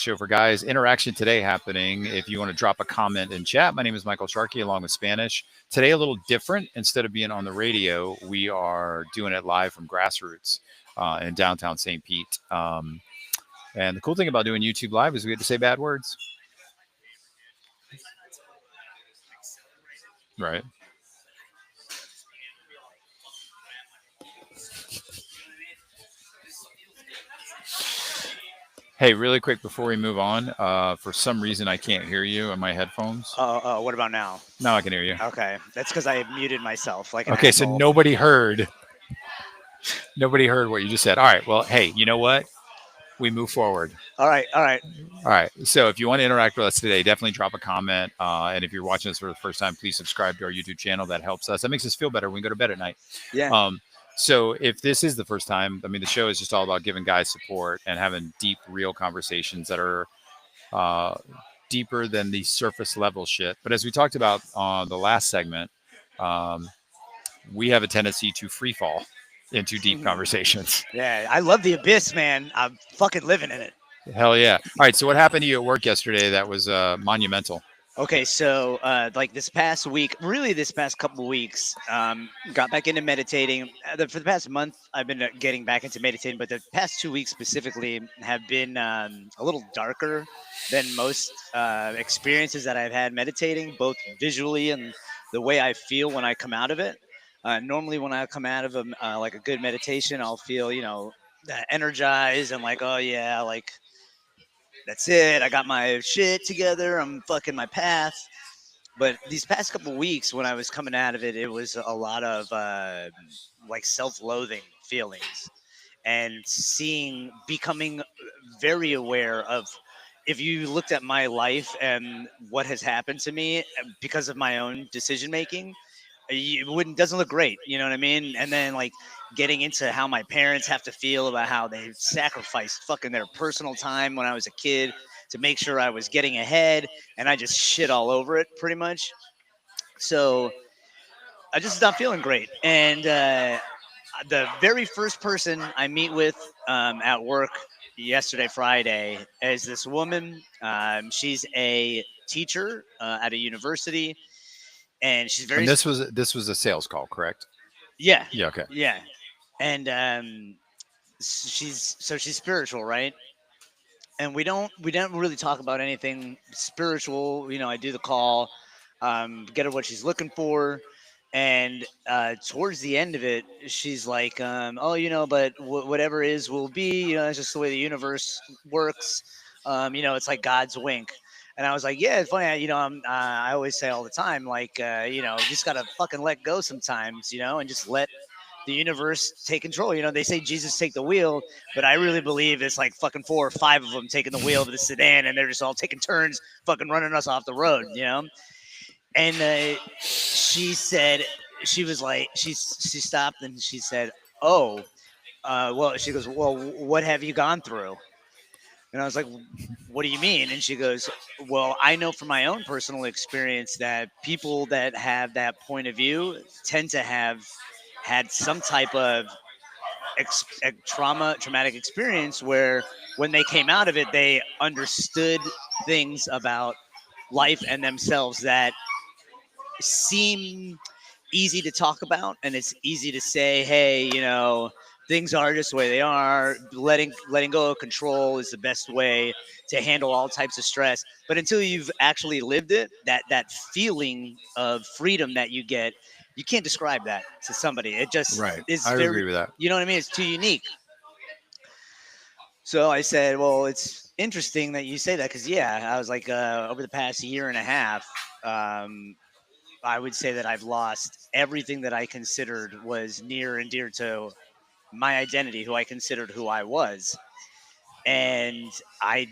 show for guys. Interaction today happening. If you want to drop a comment in chat, my name is Michael Sharkey along with Spanish. Today, a little different. Instead of being on the radio, we are doing it live from Grassroots in downtown St. Pete. And the cool thing about doing YouTube Live is we get to say bad words. Right. Hey, really quick before we move on, for some reason I can't hear you on my headphones. What about now? Now I can hear you. Okay, that's because I muted myself like an Okay, so asshole. nobody heard what you just said. All right, well, hey, you know what? We move forward. All right, all right. All right. So if you want to interact with us today, definitely drop a comment. And if you're watching us for the first time, please subscribe to our YouTube channel. That helps us. That makes us feel better when we go to bed at night. Yeah. So if this is the first time, I mean, the show is just all about giving guys support and having deep, real conversations that are uh, deeper than the surface level shit. But as we talked about on the last segment, um, we have a tendency to free fall into deep conversations. Yeah, I love the abyss, man. I'm fucking living in it. Hell yeah. All right. So what happened to you at work yesterday that was monumental? Okay, so like this past week, really this past couple of weeks, got back into meditating. For the past month, I've been getting back into meditating, but the past 2 weeks specifically have been a little darker than most experiences that I've had meditating, both visually and the way I feel when I come out of it. Normally, when I come out of like a good meditation, I'll feel, energized and like, oh yeah, like that's it. I got my shit together. I'm fucking my path. But these past couple of weeks, when I was coming out of it, it was a lot of like self-loathing feelings and becoming very aware of. If you looked at my life and what has happened to me because of my own decision making, it wouldn't doesn't look great. You know what I mean? And then like getting into how my parents have to feel about how they sacrificed fucking their personal time when I was a kid to make sure I was getting ahead, and I just shit all over it pretty much. So I just not feeling great. And the very first person I meet with at work yesterday, Friday, is this woman. She's a teacher at a university, and she's And very this was a sales call, correct? yeah, Yeah. Okay. yeah. And she's spiritual, right? And we don't really talk about anything spiritual. I do the call, get her what she's looking for, and towards the end of it, she's like, "Oh, but whatever is will be. It's just the way the universe works. It's like God's wink." And I was like, "Yeah, it's funny. I always say all the time, like, you just gotta fucking let go sometimes, and just let the universe take control. They say Jesus take the wheel, but I really believe it's like fucking 4 or 5 of them taking the wheel of the sedan, and they're just all taking turns, fucking running us off the road. And she said, she was like, she stopped and she said, "Oh, well," she goes, "Well, what have you gone through?" And I was like, "What do you mean?" And she goes, "Well, I know from my own personal experience that people that have that point of view tend to have had some type of traumatic experience where when they came out of it, they understood things about life and themselves that seem easy to talk about, and it's easy to say, hey, things are just the way they are. Letting go of control is the best way to handle all types of stress. But until you've actually lived it, that feeling of freedom that you get, you can't describe that to somebody. It just Right. is I would very, agree with that. you know what I mean? It's too unique. So I said, well, it's interesting that you say that because, yeah, I was like, over the past year and a half, um, I would say that I've lost everything that I considered was near and dear to my identity, who I considered who I was. And I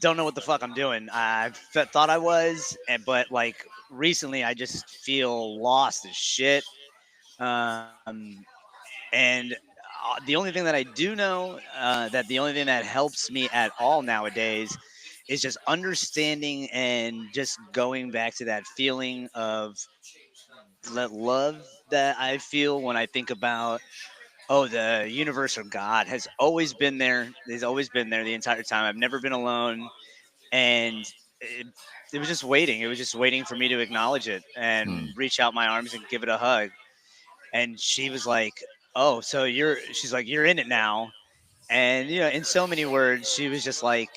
don't know what the fuck I'm doing. Thought I was, but like recently, I just feel lost as shit. And the only thing that I do know, that the only thing that helps me at all nowadays is just understanding and just going back to that feeling of that love that I feel when I think about, Oh, the universe of God has always been there. He's always been there the entire time. I've never been alone, and it, it was just waiting. It was just waiting for me to acknowledge it Hmm. and reach out my arms and give it a hug. And she was like, "Oh, so you're?" She's like, "You're in it now." And in so many words, she was just like,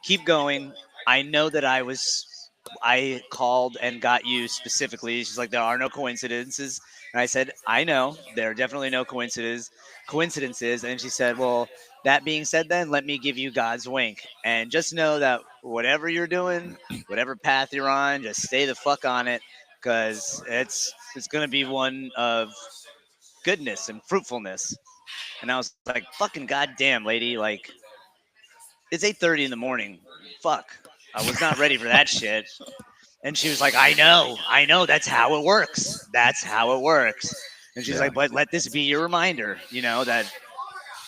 keep going. I know that I called and got you specifically. She's like, there are no coincidences. And I said, I know there are definitely no coincidences. And she said, well, that being said, then let me give you God's wink. And just know that whatever you're doing, whatever path you're on, just stay the fuck on it, because it's gonna be one of goodness and fruitfulness. And I was like, fucking goddamn, lady, like it's 8:30 in the morning. Fuck. I was not ready for that shit. And she was like, I know, that's how it works. That's how it works. And she's Yeah. like, but let this be your reminder, that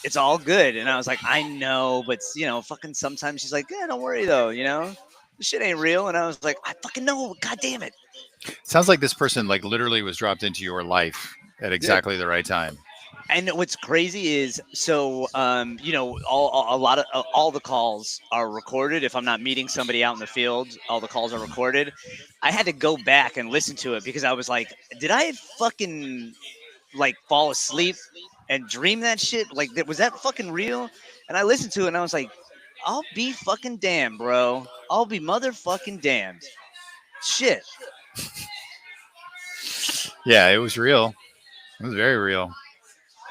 it's all good. And I was like, I know, but fucking sometimes she's like, yeah, don't worry though, this shit ain't real. And I was like, I fucking know, god damn it. Sounds like this person like literally was dropped into your life at Yeah. exactly the right time. And what's crazy is, so a lot of all the calls are recorded. If I'm not meeting somebody out in the field, all the calls are recorded. I had to go back and listen to it because I was like, did I fucking like fall asleep and dream that shit? Like, was that fucking real? And I listened to it and I was like, I'll be fucking damned, bro. I'll be motherfucking damned. Shit. Yeah, it was real. It was very real.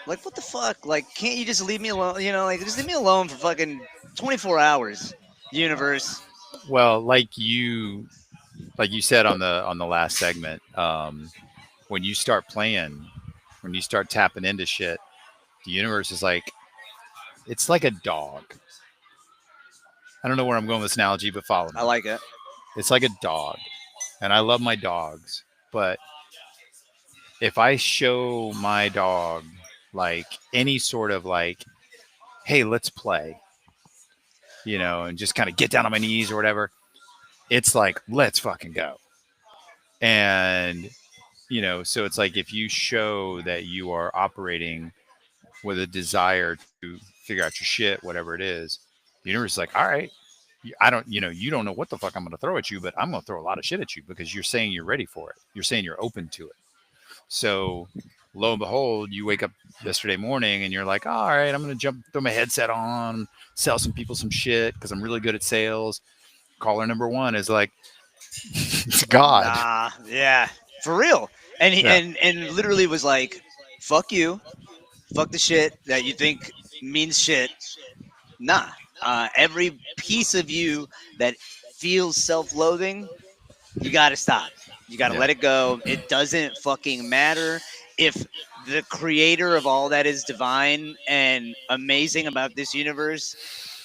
Like, what the fuck? Like, can't you just leave me alone? Like, just leave me alone for fucking 24 hours, universe. Well, like you said on the last segment, when you start playing, when you start tapping into shit, the universe is like it's like a dog. I don't know where I'm going with this analogy, but follow I me. like it. It's like a dog, and I love my dogs, but if I show my dog like any sort of like, hey, let's play, and just kind of get down on my knees or whatever, it's like, let's fucking go. And, so it's like if you show that you are operating with a desire to figure out your shit, whatever it is, the universe is like, all right, I don't, you don't know what the fuck I'm going to throw at you, but I'm going to throw a lot of shit at you because you're saying you're ready for it. You're saying you're open to it. So lo and behold, you wake up yesterday morning and you're like, all right, I'm going to jump, throw my headset on, sell some people some shit because I'm really good at sales. Caller number one is like, it's God. Nah, yeah, for real. And he Yeah. and literally was like, "Fuck you, fuck the shit that you think means shit." Nah, every piece of you that feels self-loathing, you got to stop. You got to Yeah. let it go. It doesn't fucking matter if the creator of all that is divine and amazing about this universe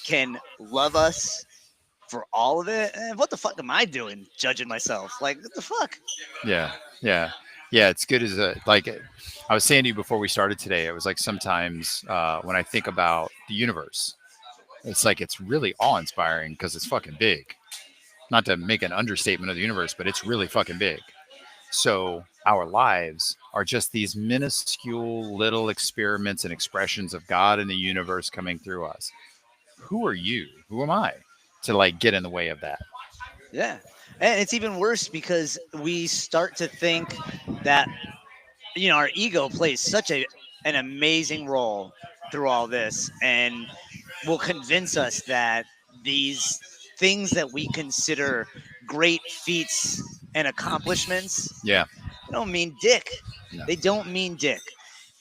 can love us for all of it. What the fuck am I doing judging myself? Like, what the fuck? Yeah. Yeah. Yeah. It's good as like I was saying to you before we started today, it was like sometimes when I think about the universe, it's like it's really awe inspiring because it's fucking big. Not to make an understatement of the universe, but it's really fucking big. So our lives are just these minuscule little experiments and expressions of God and the universe coming through us. Who are you? Who am I to like get in the way of that? Yeah. And it's even worse because we start to think that, our ego plays such an amazing role through all this and will convince us that these things that we consider great feats and accomplishments, Yeah. they don't mean dick. No. They don't mean dick.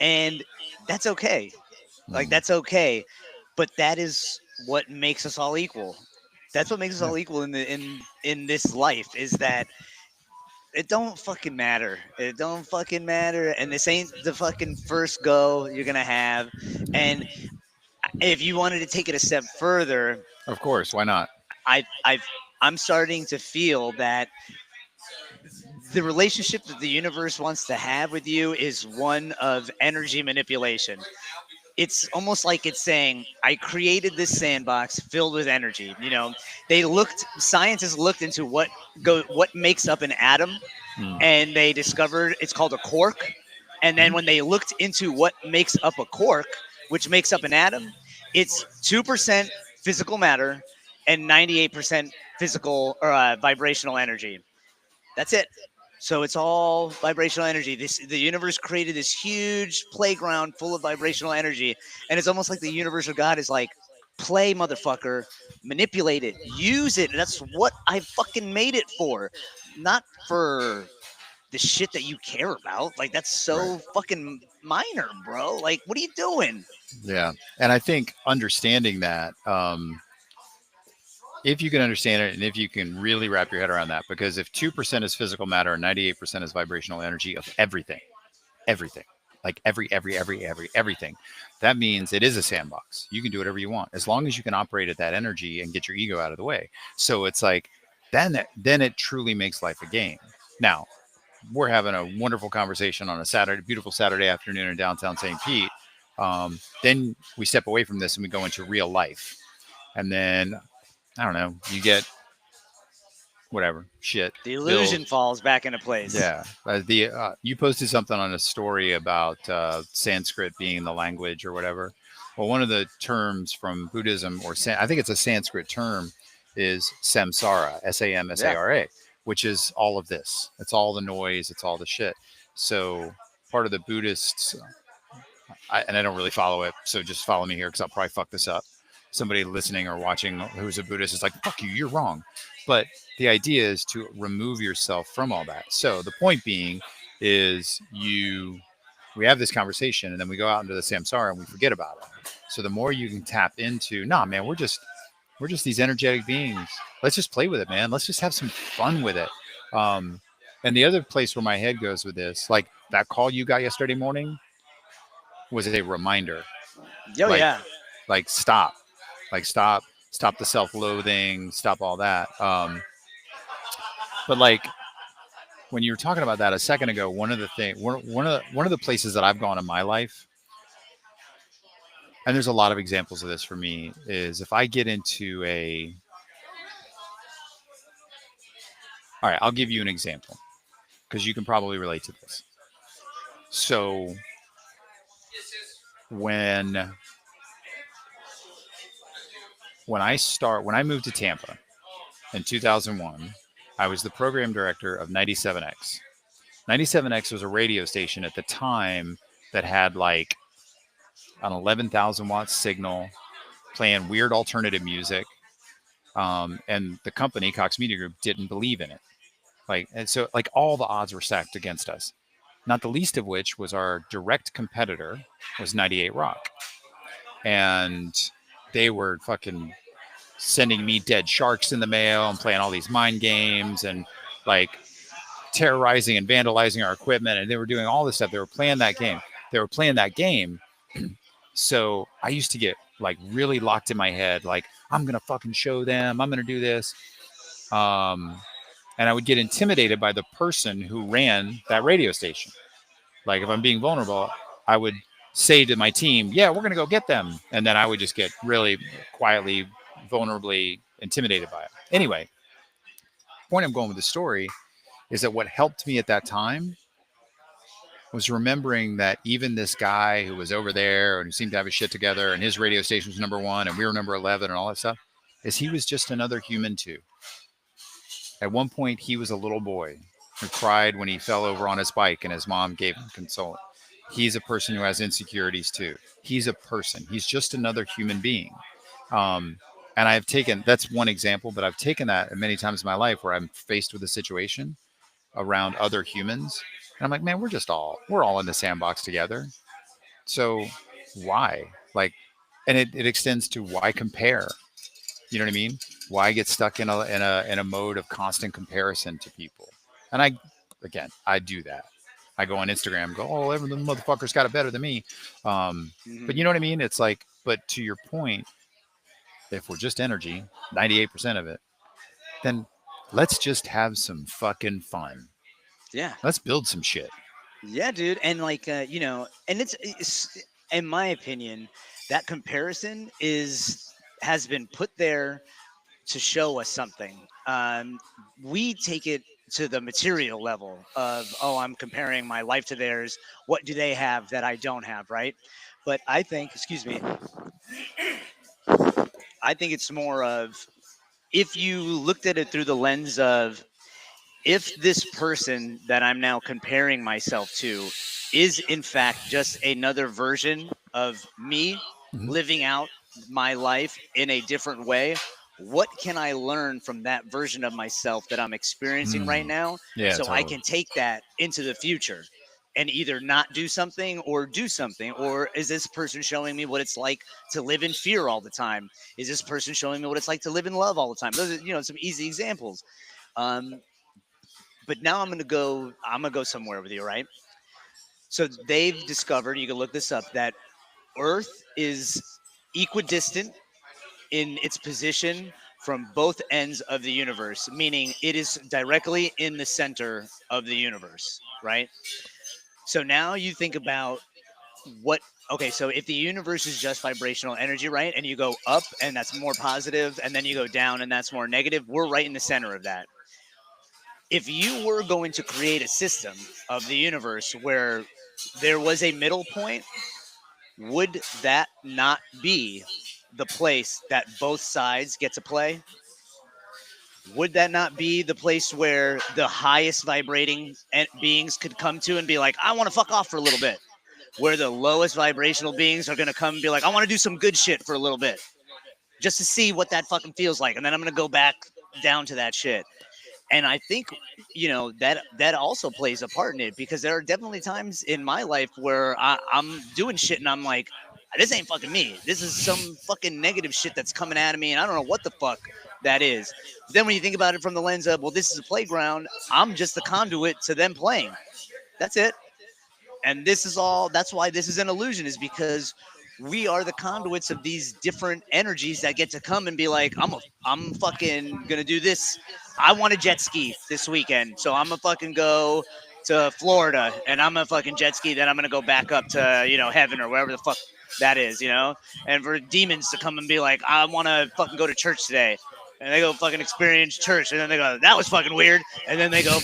And that's okay. Like, Mm. that's okay. But that is what makes us all equal. That's what makes us Yeah. all equal in this life, is that it don't fucking matter. It don't fucking matter. And this ain't the fucking first go you're gonna have. And if you wanted to take it a step further, Of course. Why not? I'm starting to feel that the relationship that the universe wants to have with you is one of energy manipulation. It's almost like it's saying, I created this sandbox filled with energy. Scientists looked into what makes up an atom, Mm. and they discovered it's called a quark. And then when they looked into what makes up a quark, which makes up an atom, it's 2% physical matter and 98% physical or vibrational energy. That's it. So it's all vibrational energy. The universe created this huge playground full of vibrational energy, and it's almost like the universe of God is like, play, motherfucker, manipulate it, use it. And that's what I fucking made it for, not for the shit that you care about. Like that's Right. so fucking minor, bro. Like, what are you doing? Yeah. And I think understanding that, if you can understand it and if you can really wrap your head around that, because if 2% is physical matter and 98% is vibrational energy of everything, everything, like everything, that means it is a sandbox. You can do whatever you want as long as you can operate at that energy and get your ego out of the way. So it's like, then it truly makes life a game. Now, we're having a wonderful conversation on a Saturday, beautiful Saturday afternoon in downtown St. Pete. Then we step away from this and we go into real life. And then, I don't know, you get whatever shit, The bills. illusion falls back into place. Yeah, the you posted something on a story about Sanskrit being the language or whatever. Well, one of the terms from Buddhism, I think it's a Sanskrit term, is samsara, Yeah. SAMSARA, which is all of this. It's all the noise. It's all the shit. So part of the Buddhists, and I don't really follow it, so just follow me here because I'll probably fuck this up. Somebody listening or watching who's a Buddhist is like, fuck you, you're wrong. But the idea is to remove yourself from all that. So the point being is we have this conversation and then we go out into the samsara and we forget about it. So the more you can tap into, nah, man, we're just these energetic beings. Let's just play with it, man. Let's just have some fun with it. Um, and the other place where my head goes with this, like that call you got yesterday morning, was a reminder. Oh Like, yeah. stop, stop the self-loathing, stop all that. But like when you were talking about that a second ago, one of the places that I've gone in my life, and there's a lot of examples of this for me, is if I get into all right, I'll give you an example because you can probably relate to this. So when when I moved to Tampa in 2001, I was the program director of 97X. 97X was a radio station at the time that had like an 11,000 watt signal playing weird alternative music. And the company, Cox Media Group, didn't believe in it. And so like all the odds were stacked against us. Not the least of which was our direct competitor was 98 Rock. And they were fucking sending me dead sharks in the mail and playing all these mind games and like terrorizing and vandalizing our equipment. And they were doing all this stuff. They were playing that game. They were playing that game. So I used to get like really locked in my head, like, I'm going to fucking show them. I'm going to do this. Um, and I would get intimidated by the person who ran that radio station. Like if I'm being vulnerable, I would say to my team, yeah, we're going to go get them. And then I would just get really quietly, vulnerably intimidated by it. Anyway, the point I'm going with the story is that what helped me at that time was remembering that even this guy who was over there and who seemed to have his shit together and his radio station was number one and we were number 11 and all that stuff, is he was just another human too. At one point, he was a little boy who cried when he fell over on his bike and his mom gave him console. He's a person who has insecurities too. He's a person. He's just another human being. Um, and I've taken, that's one example, but I've taken that many times in my life where I'm faced with a situation around other humans. And I'm like, man, we're all in the sandbox together. So why? Like, and it extends to why compare? You know what I mean? Why get stuck in a mode of constant comparison to people? And I do that. I go on Instagram and go, oh, every the motherfucker's got it better than me. But Hmm. you know what I mean? It's like, but to your point, if we're just energy, 98% of it, then let's just have some fucking fun. Yeah. Let's build some shit. Yeah, dude. And like, and it's, in my opinion, that comparison has been put there to show us something. We take it. to the material level of, oh, I'm comparing my life to theirs. What do they have that I don't have, right? But I think, excuse me, I think it's more of, if you looked at it through the lens of, if this person that I'm now comparing myself to is in fact just another version of me Mhm. living out my life in a different way, what can I learn from that version of myself that I'm experiencing right Mm. now, Yeah, so I totally. can take that into the future and either not do something or do something? Or is this person showing me what it's like to live in fear all the time? Is this person showing me what it's like to live in love all the time? Those are, some easy examples. um, but now I'm gonna go somewhere with you, right? So they've discovered, you can look this up, that Earth is equidistant in its position from both ends of the universe, meaning it is directly in the center of the universe, right? So now you think about what, okay, so if the universe is just vibrational energy, right, and you go up and that's more positive, and then you go down and that's more negative, we're right in the center of that. If you were going to create a system of the universe where there was a middle point, would that not be the place that both sides get to play? Would that not be the place where the highest vibrating beings could come to and be like, I want to fuck off for a little bit? Where the lowest vibrational beings are going to come and be like, I want to do some good shit for a little bit just to see what that fucking feels like. And then I'm going to go back down to that shit. And I think, that also plays a part in it, because there are definitely times in my life where I'm doing shit and I'm like, this ain't fucking me. This is some fucking negative shit that's coming at me, and I don't know what the fuck that is. But then when you think about it from the lens of, well, this is a playground, I'm just the conduit to them playing. That's it. And this is all, that's why this is an illusion, is because we are the conduits of these different energies that get to come and be like, I'm fucking gonna do this. I want to jet ski this weekend, so I'm gonna fucking go to Florida and I'm gonna fucking jet ski, then I'm gonna go back up to, heaven or wherever the fuck that is. And for demons to come and be like, I want to fucking go to church today, and they go fucking experience church, and then they go, that was fucking weird, and then they go,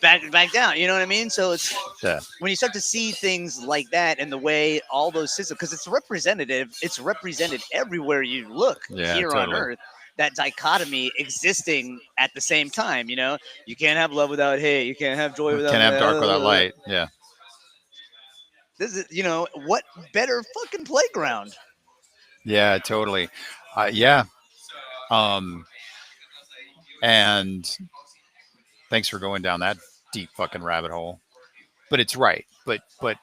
back down. You know what I mean? So it's, Yeah. when you start to see things like that, and the way all those systems, because it's represented everywhere you look Yeah, here on totally. Earth, that dichotomy existing at the same time. You can't have love without hate, you can't have joy without Can't have dark without light. Yeah. this is, what better fucking playground. Yeah, totally. Yeah. Um, and thanks for going down that deep fucking rabbit hole. But it's right. But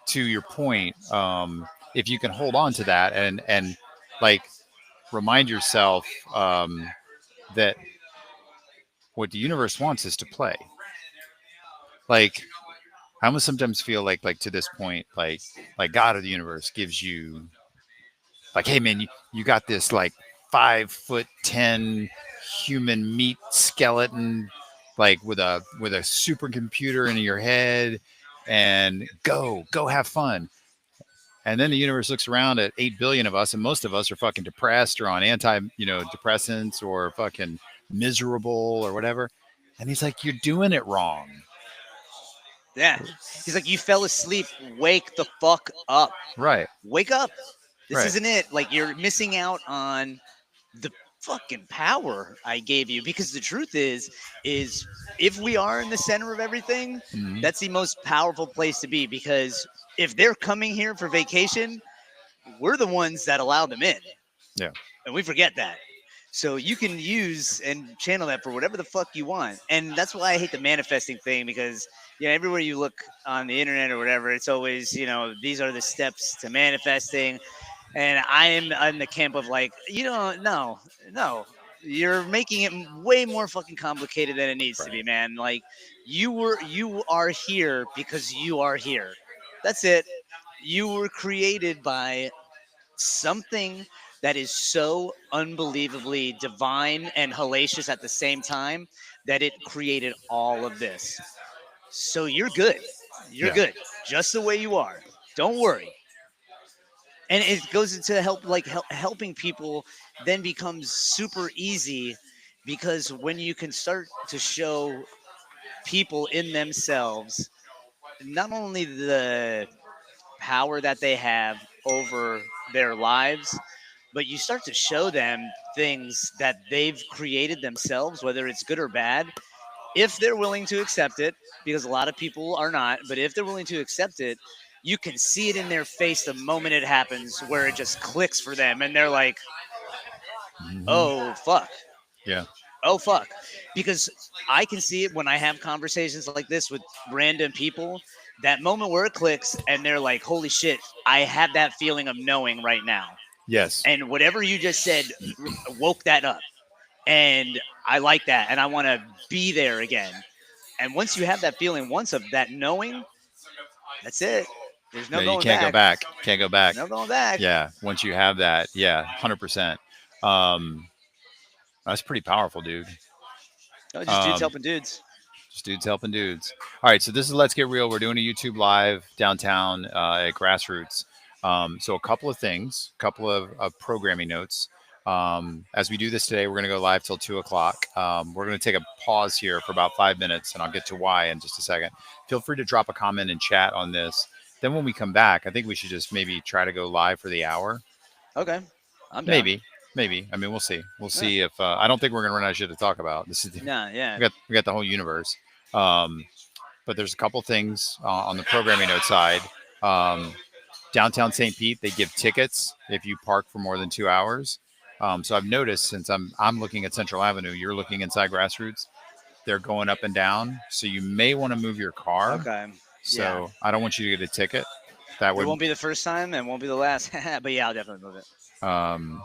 to your point, if you can hold on to that and like remind yourself that what the universe wants is to play. Like I almost sometimes feel like to this point, like God or the universe gives you like, hey man, you got this like 5'10" human meat skeleton, like with a supercomputer in your head, and go have fun. And then the universe looks around at 8 billion of us, and most of us are fucking depressed or on depressants or fucking miserable or whatever. And he's like, you're doing it wrong. Yeah, he's like, you fell asleep, wake the fuck up. Right, Wake up. This right. isn't it. Like, you're missing out on the fucking power I gave you, because the truth is if we are in the center of everything, Mhm. that's the most powerful place to be, because if they're coming here for vacation, we're the ones that allow them in, Yeah, and we forget that. So you can use and channel that for whatever the fuck you want. And that's why I hate the manifesting thing, because everywhere you look on the internet or whatever, it's always, these are the steps to manifesting. And I am in the camp of like, no, no, you're making it way more fucking complicated than it needs to right. be, man. Like, you are here because you are here. That's it. You were created by something that is so unbelievably divine and hellacious at the same time, that it created all of this. So you're good. You're Yeah, good just the way you are. Don't worry. And it goes into helping people then becomes super easy, because when you can start to show people in themselves, not only the power that they have over their lives, but you start to show them things that they've created themselves, whether it's good or bad, if they're willing to accept it, because a lot of people are not, but if they're willing to accept it, you can see it in their face the moment it happens where it just clicks for them and they're like, Hmm. oh, fuck. Yeah. Oh, fuck. Because I can see it when I have conversations like this with random people. That moment where it clicks and they're like, holy shit, I have that feeling of knowing right now. Yes. And whatever you just said woke that up. And I like that. And I want to be there again. And once you have that feeling, once of that knowing, that's it. There's no Yeah, you going can't go back. back. Can't go back. No going back. Yeah, once you have that, yeah, 100%. Um, that's pretty powerful, dude. No, just dudes Um, helping dudes. just dudes helping dudes. All right, so this is Let's Get Real. We're doing a YouTube live downtown at Grassroots. So a couple of things, a couple of programming notes. As we do this today, we're going to go live till 2 o'clock. We're going to take a pause here for about 5 minutes, and I'll get to why in just a second. Feel free to drop a comment and chat on this. Then when we come back, I think we should just maybe try to go live for the hour. Okay. I'm down. Maybe. I mean, we'll see. We'll Yeah. see if I don't think we're going to run out of shit to talk about. This is Nah, yeah. we got the whole universe. Um, but there's a couple things on the programming note side. Um, Downtown St. Pete, they give tickets if you park for more than 2 hours. So I've noticed since I'm looking at Central Avenue, you're looking inside Grassroots. They're going up and down, so you may want to move your car. Okay. Yeah. So I don't want you to get a ticket. That It would. won't be the first time and won't be the last. But yeah, I'll definitely move it. Um,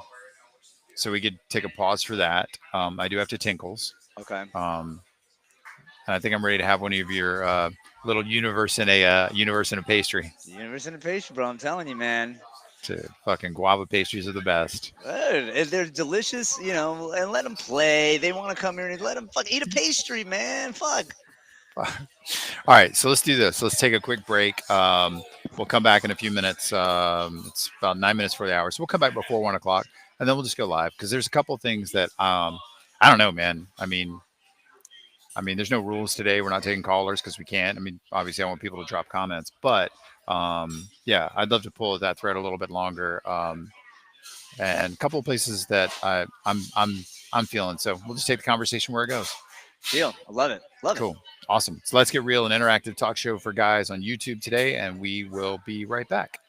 so we could take a pause for that. I do have to tinkles. Okay. Um, and I think I'm ready to have one of your little universe in a pastry. The universe and the pastry, bro. I'm telling you, man. To fucking guava pastries are the best. They're delicious, and let them play. They want to come here and let them fuck eat a pastry, man. Fuck. All right, so let's do this. Let's take a quick break. We'll come back in a few minutes. It's about 9 minutes for the hour, so we'll come back before 1 o'clock, and then we'll just go live because there's a couple of things that I don't know, man. I mean, there's no rules today. We're not taking callers because we can't. I mean, obviously, I want people to drop comments, but yeah, I'd love to pull at that thread a little bit longer. And a couple of places that I'm feeling. So we'll just take the conversation where it goes. Deal. I love it. Love it. Cool. Awesome. So let's get real, an interactive talk show for guys on YouTube today, and we will be right back.